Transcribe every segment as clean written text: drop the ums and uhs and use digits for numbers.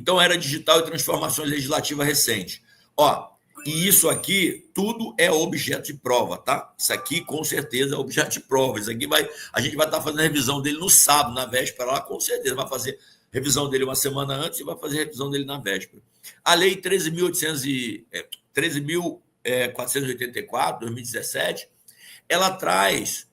Então, era digital e transformações legislativas recentes. Ó, e isso aqui, tudo é objeto de prova, tá? Isso aqui, com certeza, é objeto de prova. Isso aqui a gente vai estar fazendo a revisão dele no sábado, na véspera, lá, com certeza. Vai fazer revisão dele uma semana antes e vai fazer revisão dele na véspera. A Lei 13.484, 2017, ela traz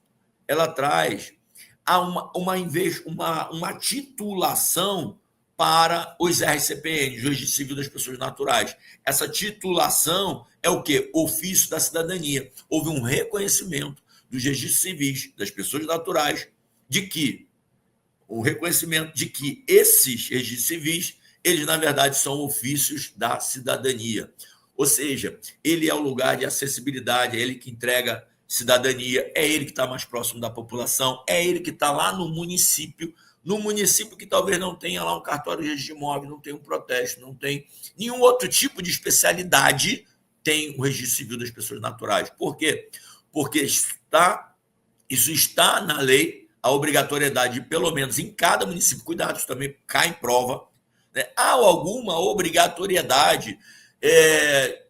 uma titulação para os RCPN, Registro Civil das Pessoas Naturais. Essa titulação é o quê? Ofício da cidadania. Houve um reconhecimento dos registros civis das pessoas naturais de que esses registros civis, eles, na verdade, são ofícios da cidadania. Ou seja, ele é o lugar de acessibilidade, é ele que entrega cidadania, é ele que está mais próximo da população, é ele que está lá no município que talvez não tenha lá um cartório de registro de imóvel, não tem um protesto, não tem nenhum outro tipo de especialidade, tem o registro civil das pessoas naturais. Por quê? Porque isso está na lei, a obrigatoriedade de, pelo menos em cada município, cuidado, isso também cai em prova, né? Há alguma obrigatoriedade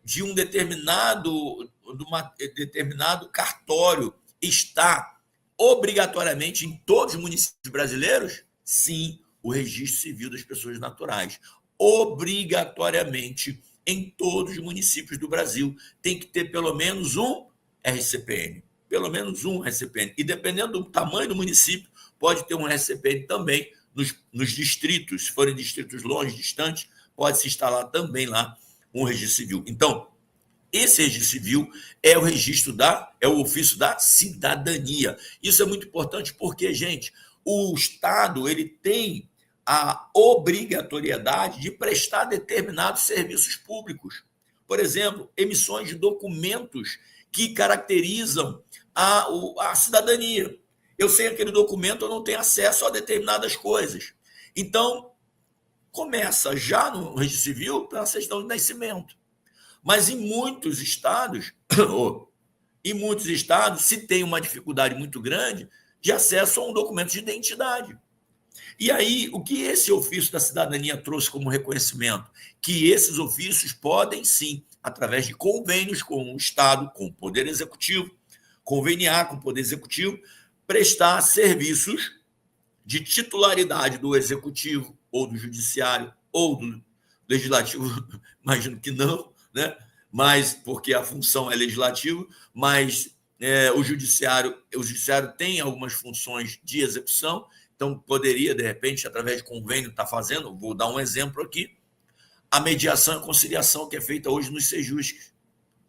de um determinado cartório estar obrigatoriamente em todos os municípios brasileiros? Sim, o registro civil das pessoas naturais. Obrigatoriamente, em todos os municípios do Brasil, tem que ter pelo menos um RCPN. Pelo menos um RCPN. E dependendo do tamanho do município, pode ter um RCPN também nos distritos. Se forem distritos longe, distantes, pode se instalar também lá um registro civil. Então, esse registro civil é o ofício da cidadania. Isso é muito importante porque, gente, o Estado ele tem a obrigatoriedade de prestar determinados serviços públicos. Por exemplo, emissões de documentos que caracterizam a cidadania. Eu sem aquele documento, eu não tenho acesso a determinadas coisas. Então, começa já no registro civil pela certidão de nascimento. Mas em muitos estados se tem uma dificuldade muito grande de acesso a um documento de identidade. E aí, o que esse ofício da cidadania trouxe como reconhecimento? Que esses ofícios podem, sim, através de convênios com o Estado, com o Poder Executivo, conveniar com o Poder Executivo, prestar serviços de titularidade do Executivo, ou do Judiciário, ou do Legislativo, imagino que não, né? Mas porque a função é legislativa, mas o judiciário tem algumas funções de execução, então poderia, de repente, através de convênio, estar fazendo, vou dar um exemplo aqui, a mediação e a conciliação que é feita hoje nos sejusques,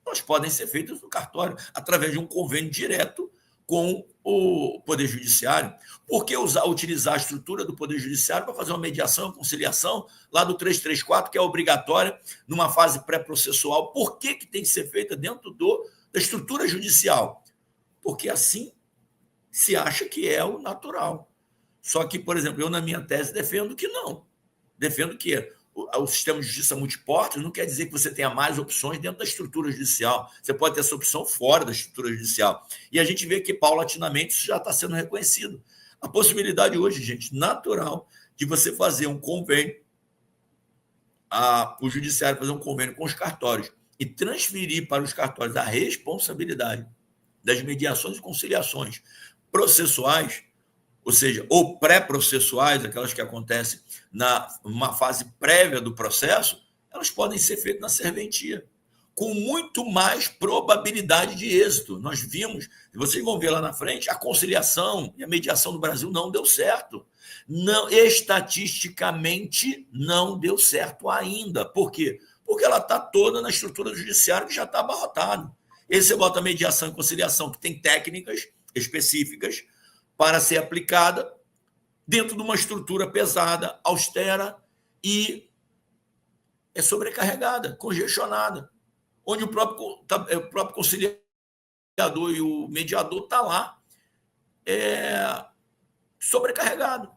elas podem ser feitas no cartório, através de um convênio direto com o Poder Judiciário. Por que utilizar a estrutura do Poder Judiciário para fazer uma mediação e conciliação lá do 334, que é obrigatória numa fase pré-processual? Por que tem que ser feita dentro da estrutura judicial? Porque assim se acha que é o natural. Só que, por exemplo, eu na minha tese defendo que não. Defendo que o sistema de justiça multiportas não quer dizer que você tenha mais opções dentro da estrutura judicial. Você pode ter essa opção fora da estrutura judicial. E a gente vê que, paulatinamente, isso já está sendo reconhecido. A possibilidade hoje, gente, natural, de você fazer um convênio, o judiciário fazer um convênio com os cartórios e transferir para os cartórios a responsabilidade das mediações e conciliações processuais, ou seja, ou pré-processuais, aquelas que acontecem numa fase prévia do processo, elas podem ser feitas na serventia, com muito mais probabilidade de êxito. Nós vimos, vocês vão ver lá na frente, a conciliação e a mediação no Brasil não deu certo. Não, estatisticamente não deu certo ainda. Por quê? Porque ela está toda na estrutura do judiciário que já está abarrotado. E aí você bota a mediação e conciliação, que tem técnicas específicas para ser aplicada dentro de uma estrutura pesada, austera e sobrecarregada, congestionada, onde o próprio conciliador e o mediador está lá sobrecarregado,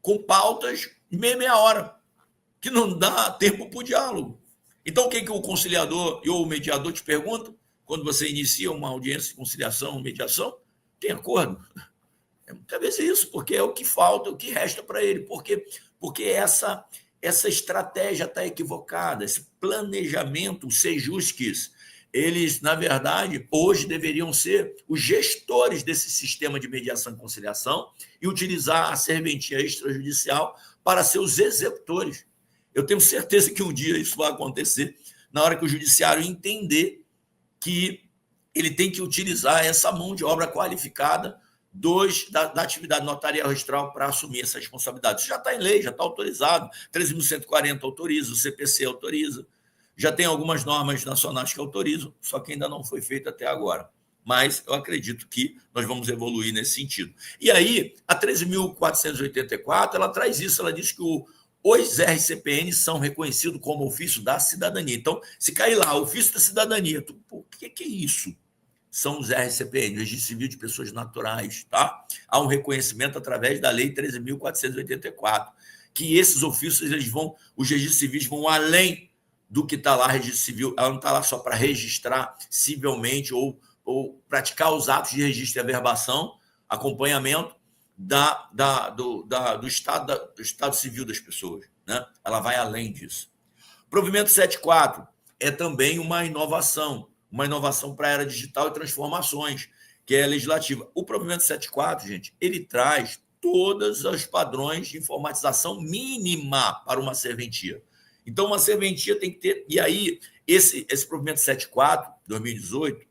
com pautas meia hora, que não dá tempo para o diálogo. Então, o que o conciliador e o mediador te perguntam quando você inicia uma audiência de conciliação ou mediação? Tem acordo? Muitas vezes isso, porque é o que falta, o que resta para ele. Porque essa estratégia está equivocada, esse planejamento, os sejusques, eles, na verdade, hoje deveriam ser os gestores desse sistema de mediação e conciliação e utilizar a serventia extrajudicial para ser os executores. Eu tenho certeza que um dia isso vai acontecer, na hora que o judiciário entender que ele tem que utilizar essa mão de obra qualificada da atividade notarial registral para assumir essa responsabilidade. Isso já está em lei, já está autorizado, 13.140 autoriza, o CPC autoriza, já tem algumas normas nacionais que autorizam, só que ainda não foi feito até agora. Mas eu acredito que nós vamos evoluir nesse sentido. E aí, a 13.484, ela traz isso, ela diz que os RCPNs são reconhecidos como ofício da cidadania. Então, se cair lá, ofício da cidadania, o que é isso? São os RCPNs, Registro Civil de Pessoas Naturais, tá? Há um reconhecimento através da Lei 13.484, que esses ofícios, os registros civis vão além do que está lá, registro civil, ela não está lá só para registrar civilmente ou praticar os atos de registro e averbação, acompanhamento do estado civil das pessoas, né? Ela vai além disso. Provimento 74 é também uma inovação para a era digital e transformações, que é legislativa. O provimento 74, gente, ele traz todos os padrões de informatização mínima para uma serventia. Então, uma serventia tem que ter... E aí, esse provimento 74, 2018,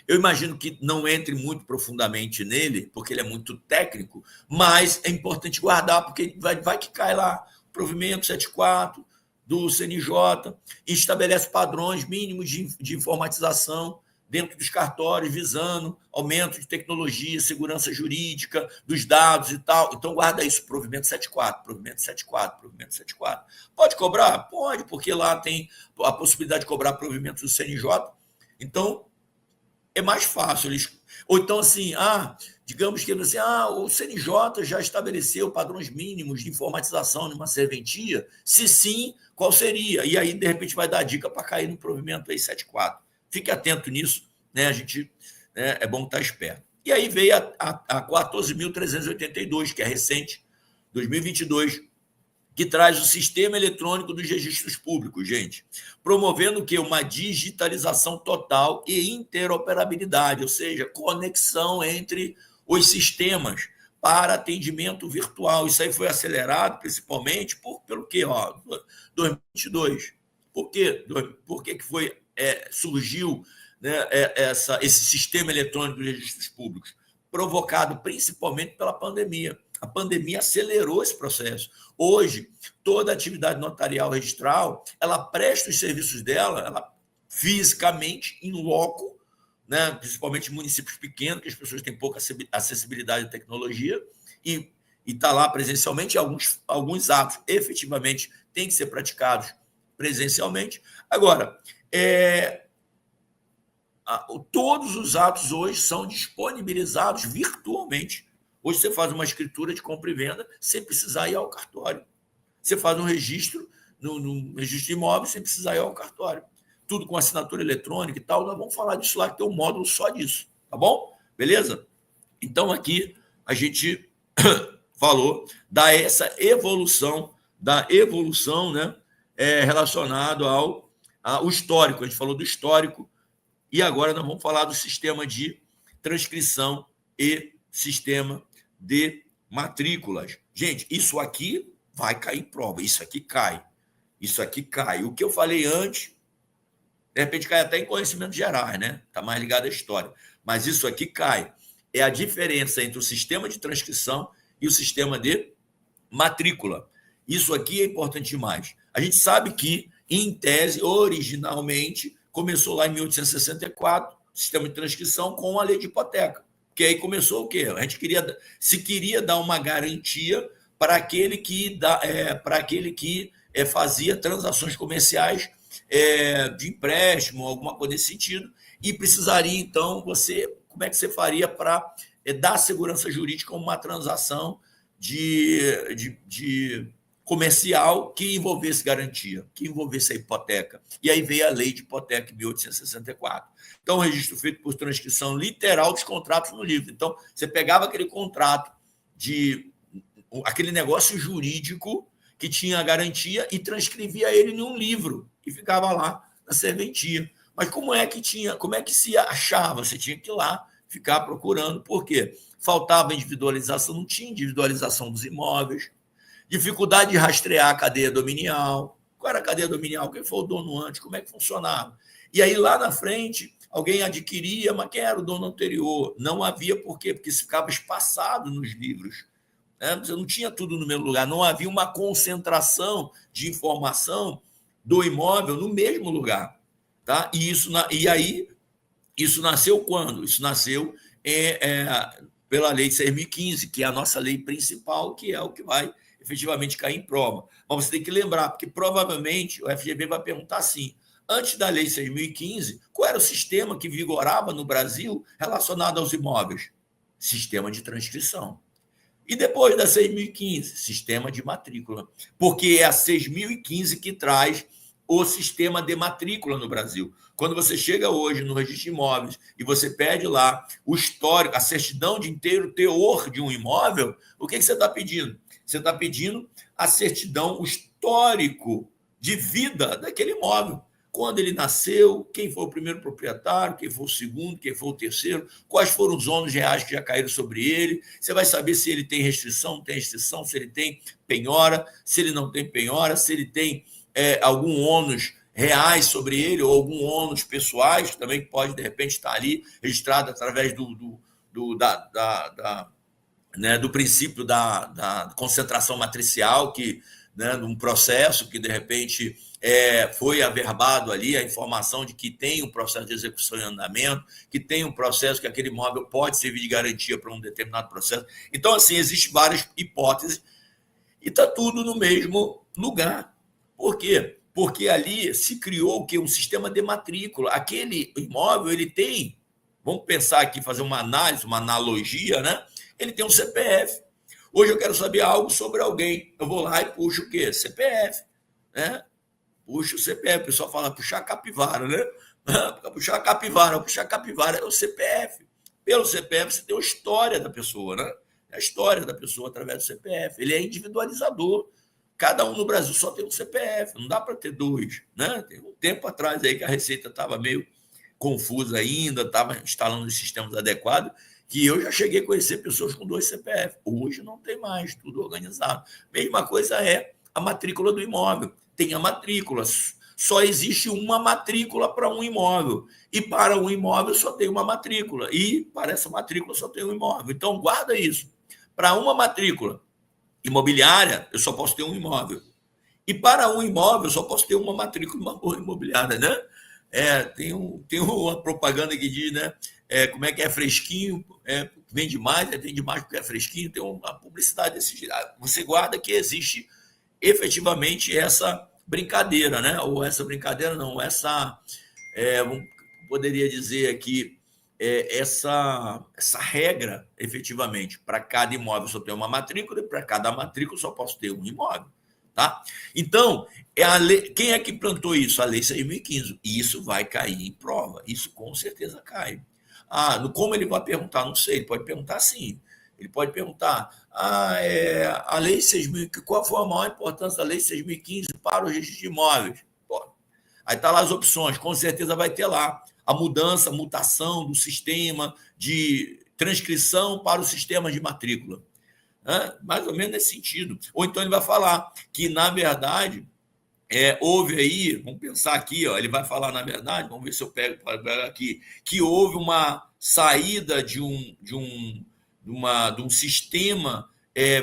eu imagino que não entre muito profundamente nele, porque ele é muito técnico, mas é importante guardar, porque vai que cai lá o provimento 74 do CNJ, estabelece padrões mínimos de informatização dentro dos cartórios, visando aumento de tecnologia, segurança jurídica dos dados e tal. Então, guarda isso, provimento 74, provimento 74, provimento 74. Pode cobrar? Pode, porque lá tem a possibilidade de cobrar provimento do CNJ. Então, é mais fácil. Ou então, assim, digamos que assim, o CNJ já estabeleceu padrões mínimos de informatização de uma serventia? Se sim, qual seria? E aí, de repente, vai dar dica para cair no provimento aí 74. Fique atento nisso, né? A gente é bom estar esperto. E aí veio a 14.382, que é recente, 2022, que traz o sistema eletrônico dos registros públicos, gente, promovendo o quê? Uma digitalização total e interoperabilidade, ou seja, conexão entre os sistemas para atendimento virtual. Isso aí foi acelerado principalmente pelo quê? 2022. Por quê? Por que surgiu, né, esse sistema eletrônico dos registros públicos? Provocado principalmente pela pandemia. A pandemia acelerou esse processo. Hoje, toda atividade notarial registral, ela presta os serviços dela, fisicamente, em loco, né, principalmente em municípios pequenos, que as pessoas têm pouca acessibilidade à tecnologia, e está lá presencialmente. Alguns atos, efetivamente, têm que ser praticados presencialmente. Agora, todos os atos hoje são disponibilizados virtualmente. Hoje você faz uma escritura de compra e venda sem precisar ir ao cartório. Você faz um registro no registro de imóveis sem precisar ir ao cartório. Tudo com assinatura eletrônica e tal. Nós vamos falar disso lá, que tem um módulo só disso. Tá bom? Beleza? Então, aqui a gente falou dessa evolução, né, relacionado ao histórico. A gente falou do histórico. E agora nós vamos falar do sistema de transcrição e sistema de matrículas. Gente, isso aqui vai cair em prova. Isso aqui cai. Isso aqui cai. O que eu falei antes, de repente cai até em conhecimentos gerais, né? Está mais ligado à história. Mas isso aqui cai. É a diferença entre o sistema de transcrição e o sistema de matrícula. Isso aqui é importante demais. A gente sabe que, em tese, originalmente, começou lá em 1864, o sistema de transcrição com a lei de hipoteca. Que aí começou o quê? A gente queria dar uma garantia para aquele que fazia transações comerciais de empréstimo, alguma coisa nesse sentido, e precisaria, então, como é que você faria para dar segurança jurídica a uma transação de comercial que envolvesse garantia, que envolvesse a hipoteca. E aí veio a lei de hipoteca em 1864. Então, o registro feito por transcrição literal dos contratos no livro. Então, você pegava aquele contrato aquele negócio jurídico que tinha a garantia e transcrevia ele em um livro e ficava lá na serventia. Mas como é que se achava? Você tinha que ir lá ficar procurando. Por quê? Faltava individualização, não tinha individualização dos imóveis, dificuldade de rastrear a cadeia dominial. Qual era a cadeia dominial? Quem foi o dono antes? Como é que funcionava? E aí, lá na frente, alguém adquiria, mas quem era o dono anterior? Não havia por quê? Porque isso ficava espaçado nos livros. Né? Você não tinha tudo no mesmo lugar, não havia uma concentração de informação do imóvel no mesmo lugar. Tá? E aí, isso nasceu quando? Isso nasceu pela Lei de 6.015, que é a nossa lei principal, que é o que vai efetivamente cair em prova. Mas você tem que lembrar, porque provavelmente o FGV vai perguntar assim, antes da Lei 6.015, qual era o sistema que vigorava no Brasil relacionado aos imóveis? Sistema de transcrição. E depois da 6.015, sistema de matrícula, porque é a 6.015 que traz o sistema de matrícula no Brasil. Quando você chega hoje no registro de imóveis e você pede lá o histórico, a certidão de inteiro teor de um imóvel, o que você está pedindo? Você está pedindo a certidão, o histórico de vida daquele imóvel. Quando ele nasceu, quem foi o primeiro proprietário, quem foi o segundo, quem foi o terceiro, quais foram os ônus reais que já caíram sobre ele. Você vai saber se ele tem restrição, não tem restrição, se ele tem penhora, se ele não tem penhora, se ele tem algum ônus reais sobre ele ou algum ônus pessoais, também pode, de repente, estar ali registrado através do princípio da concentração matricial, que, né, num processo que, de repente, foi averbado ali a informação de que tem um processo de execução em andamento, que tem um processo que aquele imóvel pode servir de garantia para um determinado processo. Então, assim, existem várias hipóteses e está tudo no mesmo lugar. Por quê? Porque ali se criou o quê? Um sistema de matrícula. Aquele imóvel, ele tem, vamos pensar aqui, fazer uma análise, uma analogia, né? Ele tem um CPF. Hoje eu quero saber algo sobre alguém. Eu vou lá e puxo o quê? CPF. Né? Puxo o CPF. O pessoal fala puxar a capivara, né? Puxar a capivara é o CPF. Pelo CPF você tem a história da pessoa, né? A história da pessoa através do CPF. Ele é individualizador. Cada um no Brasil só tem um CPF, não dá para ter dois. Né? Tem um tempo atrás aí que a Receita estava meio confusa ainda, estava instalando os sistemas adequados, que eu já cheguei a conhecer pessoas com 2 CPF. Hoje não tem mais, tudo organizado. Mesma coisa é a matrícula do imóvel. Tem a matrícula, só existe uma matrícula para um imóvel. E para um imóvel só tem uma matrícula. E para essa matrícula só tem um imóvel. Então, guarda isso. Para uma matrícula imobiliária, eu só posso ter um imóvel. E para um imóvel, eu só posso ter uma matrícula imobiliária, né? Tem uma propaganda que diz, né? Como é que é fresquinho, vende mais porque é fresquinho, tem uma publicidade desse jeito. Você guarda que existe efetivamente essa brincadeira, né? Ou essa brincadeira, não, poderia dizer aqui, essa regra, efetivamente, para cada imóvel só tem uma matrícula e para cada matrícula só posso ter um imóvel. Tá? Então, quem é que plantou isso? A Lei 6.015. E isso vai cair em prova. Isso com certeza cai. Como ele vai perguntar? Não sei. Ele pode perguntar sim. Ele pode perguntar, a Lei 6.015, qual foi a maior importância da Lei 6.015 para o registro de imóveis? Pô, aí está lá as opções. Com certeza vai ter lá a mutação do sistema de transcrição para o sistema de matrícula. Mais ou menos nesse sentido. Ou então ele vai falar que, na verdade, houve aí, vamos pensar aqui, ele vai falar, na verdade, vamos ver se eu pego aqui, que houve uma saída de um sistema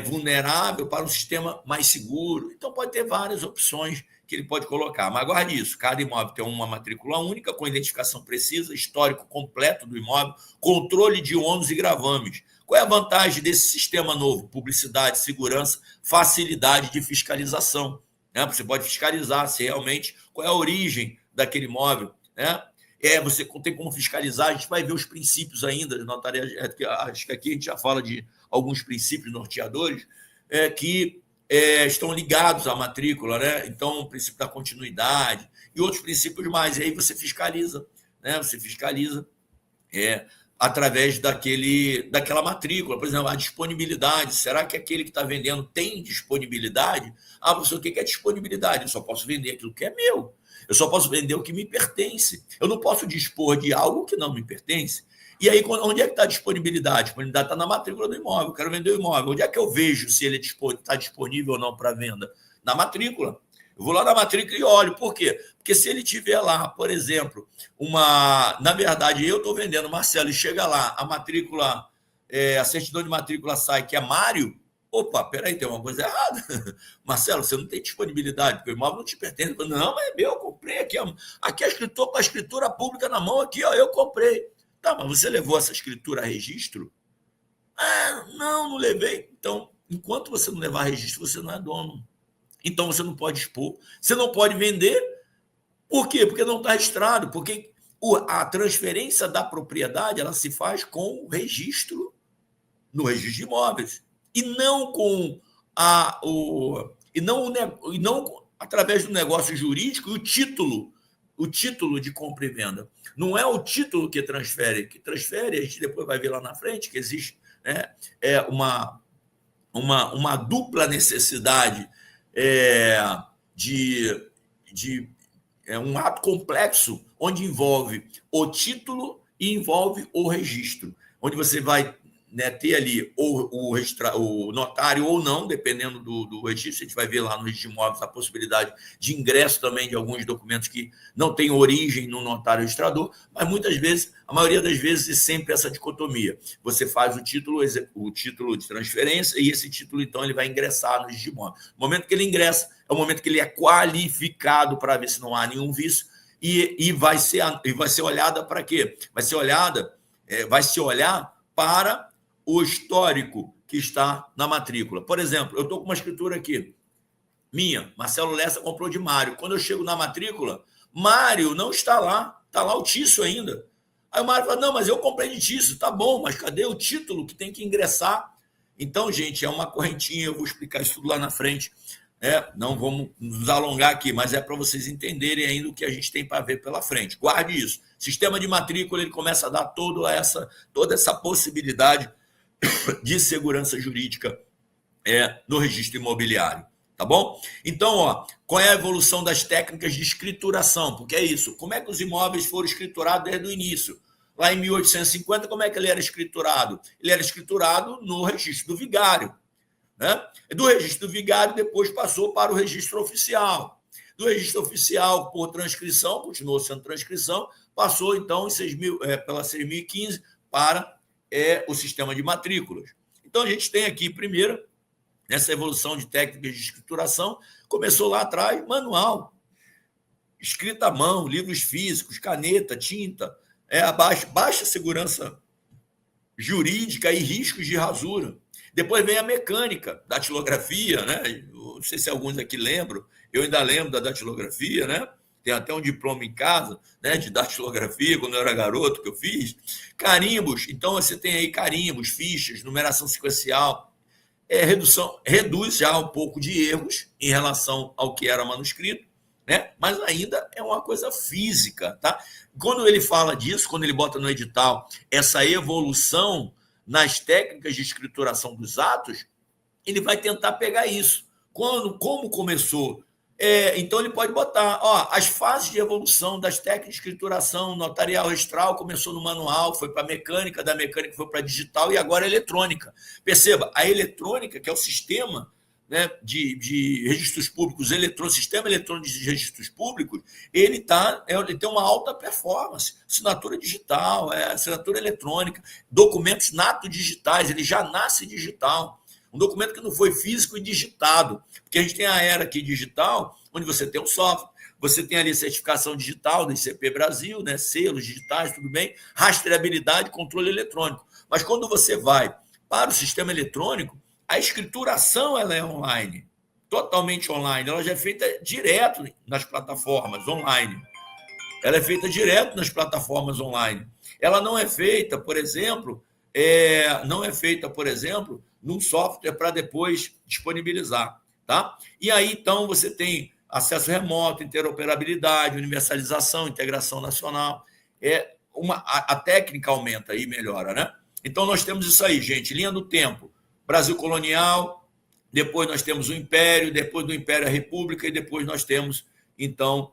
vulnerável para um sistema mais seguro. Então, pode ter várias opções que ele pode colocar. Mas guarde isso, cada imóvel tem uma matrícula única, com identificação precisa, histórico completo do imóvel, controle de ônus e gravames. Qual é a vantagem desse sistema novo? Publicidade, segurança, facilidade de fiscalização. Né? Você pode fiscalizar se realmente qual é a origem daquele imóvel. Né? Você tem como fiscalizar, a gente vai ver os princípios ainda de notaria, acho que aqui a gente já fala de alguns princípios norteadores que estão ligados à matrícula, né? Então, o princípio da continuidade e outros princípios mais. E aí você fiscaliza, né? Você fiscaliza através daquela matrícula. Por exemplo, a disponibilidade. Será que aquele que está vendendo tem disponibilidade? Ah, professor, o que é disponibilidade? Eu só posso vender aquilo que é meu. Eu só posso vender o que me pertence. Eu não posso dispor de algo que não me pertence. E aí, onde é que está a disponibilidade? A disponibilidade está na matrícula do imóvel. Eu quero vender o imóvel. Onde é que eu vejo se ele está disponível ou não para venda? Na matrícula. Eu vou lá na matrícula e olho. Por quê? Porque se ele tiver lá, por exemplo, na verdade, eu estou vendendo, Marcelo, e chega lá, a matrícula, a certidão de matrícula sai, que é Mário. Opa, peraí, tem uma coisa errada. Marcelo, você não tem disponibilidade, porque o imóvel não te pertence. Não, mas é meu, eu comprei aqui. Aqui com a escritura pública na mão, aqui, ó, eu comprei. Tá, mas você levou essa escritura a registro? Ah, não levei. Então, enquanto você não levar a registro, você não é dono. Então, você não pode expor. Você não pode vender. Por quê? Porque não está registrado. Porque a transferência da propriedade ela se faz com o registro, no registro de imóveis. E não com e não através do negócio jurídico e o título de compra e venda. Não é o título que transfere, a gente depois vai ver lá na frente que existe, né, uma dupla necessidade de um ato complexo onde envolve o título e envolve o registro, onde você vai, né, ter ali o notário ou não, dependendo do registro. A gente vai ver lá no registro de imóveis a possibilidade de ingresso também de alguns documentos que não têm origem no notário registrador, mas muitas vezes, a maioria das vezes, é sempre essa dicotomia. Você faz o título de transferência e esse título, então, ele vai ingressar no registro de imóveis. No momento que ele ingressa, é o momento que ele é qualificado para ver se não há nenhum vício e vai ser olhada para quê? Vai se olhar para o histórico que está na matrícula. Por exemplo, eu estou com uma escritura aqui, minha, Marcelo Lessa comprou de Mário. Quando eu chego na matrícula, Mário não está lá o Tício ainda. Aí o Mário fala, não, mas eu comprei de Tício, tá bom, mas cadê o título que tem que ingressar? Então, gente, é uma correntinha, eu vou explicar isso tudo lá na frente. Não vamos nos alongar aqui, mas é para vocês entenderem ainda o que a gente tem para ver pela frente. Guarde isso. Sistema de matrícula, ele começa a dar toda essa possibilidade de segurança jurídica no registro imobiliário, tá bom? Então, qual é a evolução das técnicas de escrituração? Porque é isso, como é que os imóveis foram escriturados desde o início? Lá em 1850, como é que ele era escriturado? Ele era escriturado no registro do vigário, né? Do registro do vigário, depois passou para o registro oficial. Do registro oficial, por transcrição, continuou sendo transcrição, passou, então, pela 6.015 para o sistema de matrículas. Então, a gente tem aqui, primeiro, nessa evolução de técnicas de escrituração, começou lá atrás, manual, escrita à mão, livros físicos, caneta, tinta, baixa segurança jurídica e riscos de rasura. Depois vem a mecânica, datilografia, né? Não sei se alguns aqui lembram, eu ainda lembro da datilografia, né? Tem até um diploma em casa, né, de datilografia, quando eu era garoto, que eu fiz. Carimbos, então você tem aí carimbos, fichas, numeração sequencial. Reduz já um pouco de erros em relação ao que era manuscrito, né? Mas ainda é uma coisa física, tá? Quando ele fala disso, quando ele bota no edital essa evolução nas técnicas de escrituração dos atos, ele vai tentar pegar isso. Como começou? Então, ele pode botar as fases de evolução das técnicas de escrituração notarial registral, começou no manual, foi para a mecânica, da mecânica foi para a digital e agora a eletrônica. Perceba, a eletrônica, que é o sistema, né, de registros públicos, sistema eletrônico de registros públicos, ele tem uma alta performance, assinatura digital, assinatura eletrônica, documentos nato digitais, ele já nasce digital. Um documento que não foi físico e digitado, porque a gente tem a era aqui digital, onde você tem um software, você tem ali certificação digital do ICP Brasil, né, selos digitais, tudo bem, rastreabilidade, controle eletrônico. Mas quando você vai para o sistema eletrônico, a escrituração ela é online, totalmente online, ela já é feita direto nas plataformas online. Ela é feita direto nas plataformas online. Ela não é feita, por exemplo, num software para depois disponibilizar, tá? E aí, então, você tem acesso remoto, interoperabilidade, universalização, integração nacional. a técnica aumenta e melhora, né? Então, nós temos isso aí, gente. Linha do tempo. Brasil colonial, depois nós temos o Império, depois do Império a República, e depois nós temos, então,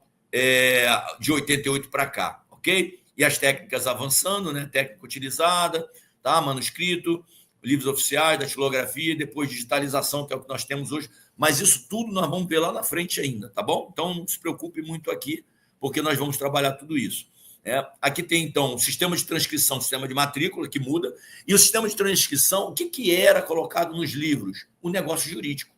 de 88 para cá, ok? E as técnicas avançando, né? Técnica utilizada, tá? Manuscrito, livros oficiais, datilografia, e depois digitalização, que é o que nós temos hoje. Mas isso tudo nós vamos ver lá na frente ainda, tá bom? Então, não se preocupe muito aqui, porque nós vamos trabalhar tudo isso. Aqui tem, então, o sistema de transcrição, o sistema de matrícula, que muda, e o sistema de transcrição, o que era colocado nos livros? O negócio jurídico.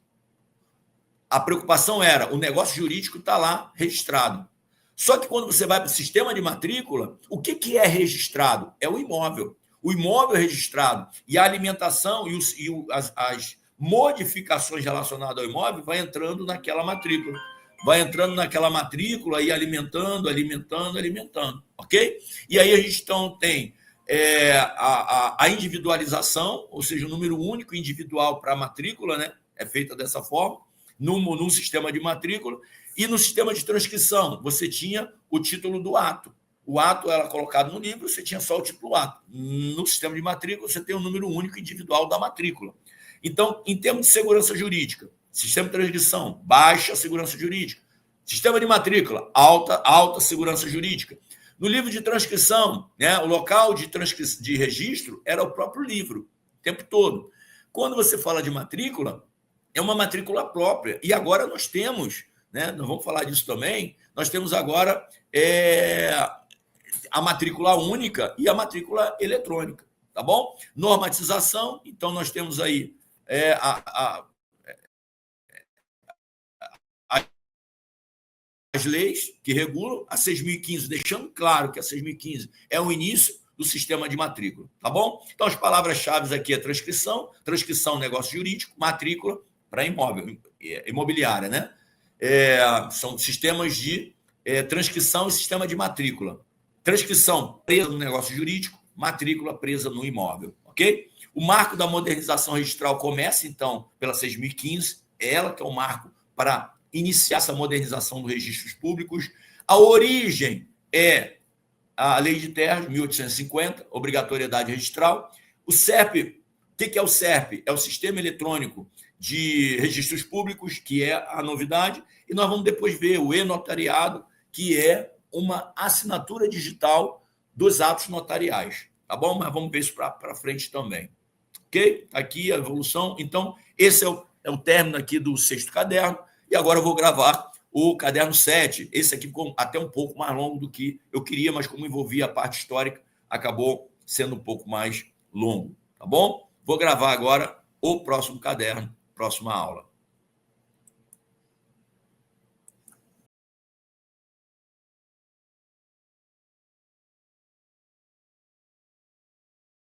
A preocupação era, o negócio jurídico está lá registrado. Só que quando você vai para o sistema de matrícula, o que é registrado? É o imóvel. O imóvel é registrado, e a alimentação e as modificações relacionadas ao imóvel vai entrando naquela matrícula. Vai entrando naquela matrícula e alimentando, ok? E aí a gente então tem a individualização, ou seja, o número único individual para a matrícula, né? É feita dessa forma, no sistema de matrícula, e no sistema de transcrição, você tinha o título do ato. O ato era colocado no livro, você tinha só o título do ato. No sistema de matrícula, você tem o número único individual da matrícula. Então, em termos de segurança jurídica, sistema de transcrição, baixa segurança jurídica. Sistema de matrícula, alta segurança jurídica. No livro de transcrição, né, o local de registro era o próprio livro, o tempo todo. Quando você fala de matrícula, é uma matrícula própria. E agora nós temos, né, nós vamos falar disso também, nós temos agora a matrícula única e a matrícula eletrônica, tá bom? Normatização, então nós temos aí as leis que regulam, a 6.015, deixando claro que a 6.015 é o início do sistema de matrícula, tá bom? Então, as palavras-chave aqui é transcrição, negócio jurídico, matrícula para imóvel, imobiliária, né? São sistemas de transcrição e sistema de matrícula. Transcrição presa no negócio jurídico, matrícula presa no imóvel, ok? O marco da modernização registral começa, então, pela 6.015, ela que é o marco para iniciar essa modernização dos registros públicos. A origem é a Lei de Terras, de 1850, obrigatoriedade registral. O SERP, o que é o SERP? É o Sistema Eletrônico de Registros Públicos, que é a novidade, e nós vamos depois ver o e-notariado, que é uma assinatura digital dos atos notariais, tá bom? Mas vamos ver isso para frente também. Ok? Aqui a evolução. Então, esse é o término aqui do 6º caderno, e agora eu vou gravar o caderno 7. Esse aqui ficou até um pouco mais longo do que eu queria, mas como envolvia a parte histórica, acabou sendo um pouco mais longo, tá bom? Vou gravar agora o próximo caderno, próxima aula.